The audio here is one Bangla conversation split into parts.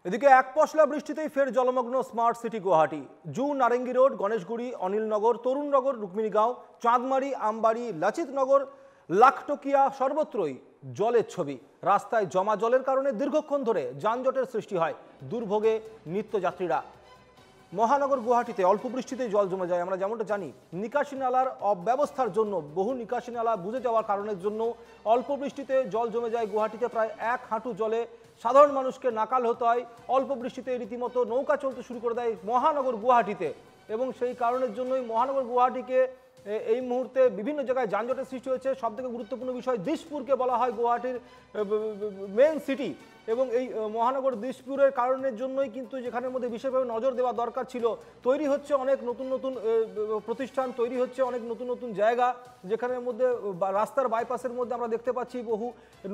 এদিকে এক পশলা বৃষ্টিতেই ফের জলমগ্ন স্মার্ট সিটি গুয়াহাটি। জু নারেঙ্গি রোড, গণেশগুড়ি, অনিলনগর, তরুণনগর, রুক্মিণীগাঁও, চাঁদমারি, আমবাড়ি, লাচিতনগর, লাখটকিয়া সর্বত্রই জলের ছবি। রাস্তায় জমা জলের কারণে দীর্ঘক্ষণ ধরে যানজটের সৃষ্টি হয়, দুর্ভোগে নিত্যযাত্রীরা। মহানগর গুয়াহাটিতে অল্প বৃষ্টিতে জল জমে যায়। আমরা যেমনটা জানি, নিকাশি নালার অব্যবস্থার জন্য, বহু নিকাশি নালা বুঝে যাওয়ার কারণের জন্য অল্প বৃষ্টিতে জল জমে যায় গুয়াহাটিতে। প্রায় এক হাঁটু জলে সাধারণ মানুষকে নাকাল হতে হয়। অল্প বৃষ্টিতে রীতিমতো নৌকা চলতে শুরু করে দেয় মহানগর গুয়াহাটিতে, এবং সেই কারণের জন্যই মহানগর গুয়াহাটিকে এই মুহূর্তে বিভিন্ন জায়গায় যানজটের সৃষ্টি হয়েছে। সবথেকে গুরুত্বপূর্ণ বিষয়, দিশপুরকে বলা হয় গুয়াহাটির মেন সিটি, এবং এই মহানগর দিশপুরের কারণের জন্যই কিন্তু যেখানের মধ্যে বিশেষভাবে নজর দেওয়া দরকার ছিল, তৈরি হচ্ছে অনেক নতুন নতুন প্রতিষ্ঠান, তৈরি হচ্ছে অনেক নতুন নতুন জায়গা, যেখানের মধ্যে রাস্তার বাইপাসের মধ্যে আমরা দেখতে পাচ্ছি বহু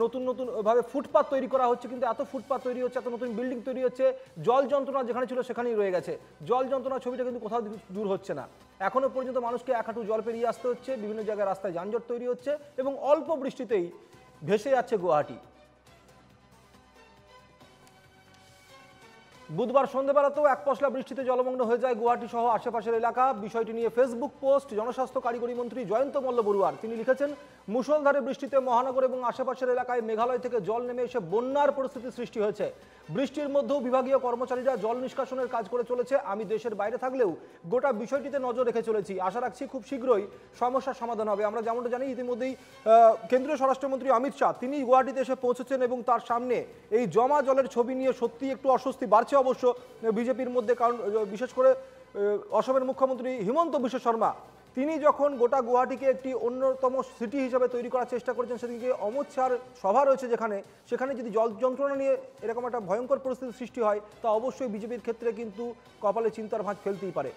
নতুন নতুনভাবে ফুটপাথ তৈরি করা হচ্ছে। কিন্তু এত ফুটপাথ তৈরি হচ্ছে, এত নতুন বিল্ডিং তৈরি হচ্ছে, জল যন্ত্রণা যেখানে ছিল সেখানেই রয়ে গেছে। জল যন্ত্রণা ছবিটা কিন্তু কোথাও দূর হচ্ছে না। এখনো পর্যন্ত মানুষকে এক হাঁটু জল পেরিয়ে আসতে হচ্ছে, বিভিন্ন জায়গায় রাস্তায় যানজট তৈরি হচ্ছে, এবং অল্প বৃষ্টিতেই ভেসে যাচ্ছে গুয়াহাটি। বুধবার সন্ধ্যাবেলাতেও এক পশলা বৃষ্টিতে জলমগ্ন হয়ে যায় গুয়াহাটি সহ আশেপাশের এলাকা। বিষয়টি নিয়ে ফেসবুক পোস্ট জনস্বাস্থ্য কারিগরি মন্ত্রী জয়ন্ত মল্ল বড়ুয়ার। তিনি লিখেছেন, মুষলধারে বৃষ্টিতে মহানগর এবং আশেপাশের এলাকায় মেঘালয় থেকে জল নেমে এসে বন্যার পরিস্থিতি সৃষ্টি হয়েছে। বৃষ্টির মধ্যেও বিভাগীয় কর্মচারীরা জল নিষ্কাশনের কাজ করে চলেছে। আমি দেশের বাইরে থাকলেও গোটা বিষয়টিতে নজর রেখে চলেছি। আশা রাখছি খুব শীঘ্রই সমস্যার সমাধান হবে। আমরা যেমনটা জানি, ইতিমধ্যেই কেন্দ্রীয় স্বরাষ্ট্রমন্ত্রী অমিত শাহ তিনি গুয়াহাটিতে এসে পৌঁছেছেন, এবং তার সামনে এই জমা জলের ছবি নিয়ে সত্যি একটু অস্বস্তি বাড়ছে অবশ্য বিজেপির মধ্যে। কারণ বিশেষ করে অসমের মুখ্যমন্ত্রী হিমন্ত বিশ্ব শর্মা তিনি যখন গোটা গুয়াহাটিকে একটি অন্যতম সিটি হিসেবে তৈরি করার চেষ্টা করেছেন, সেদিকে অমিত শাহর সভা রয়েছে, সেখানে যদি জল যন্ত্রণা নিয়ে এরকম একটা ভয়ঙ্কর পরিস্থিতির সৃষ্টি হয়, তা অবশ্যই বিজেপির ক্ষেত্রে কিন্তু কপালে চিন্তার ভাঁজ ফেলতেই পারে।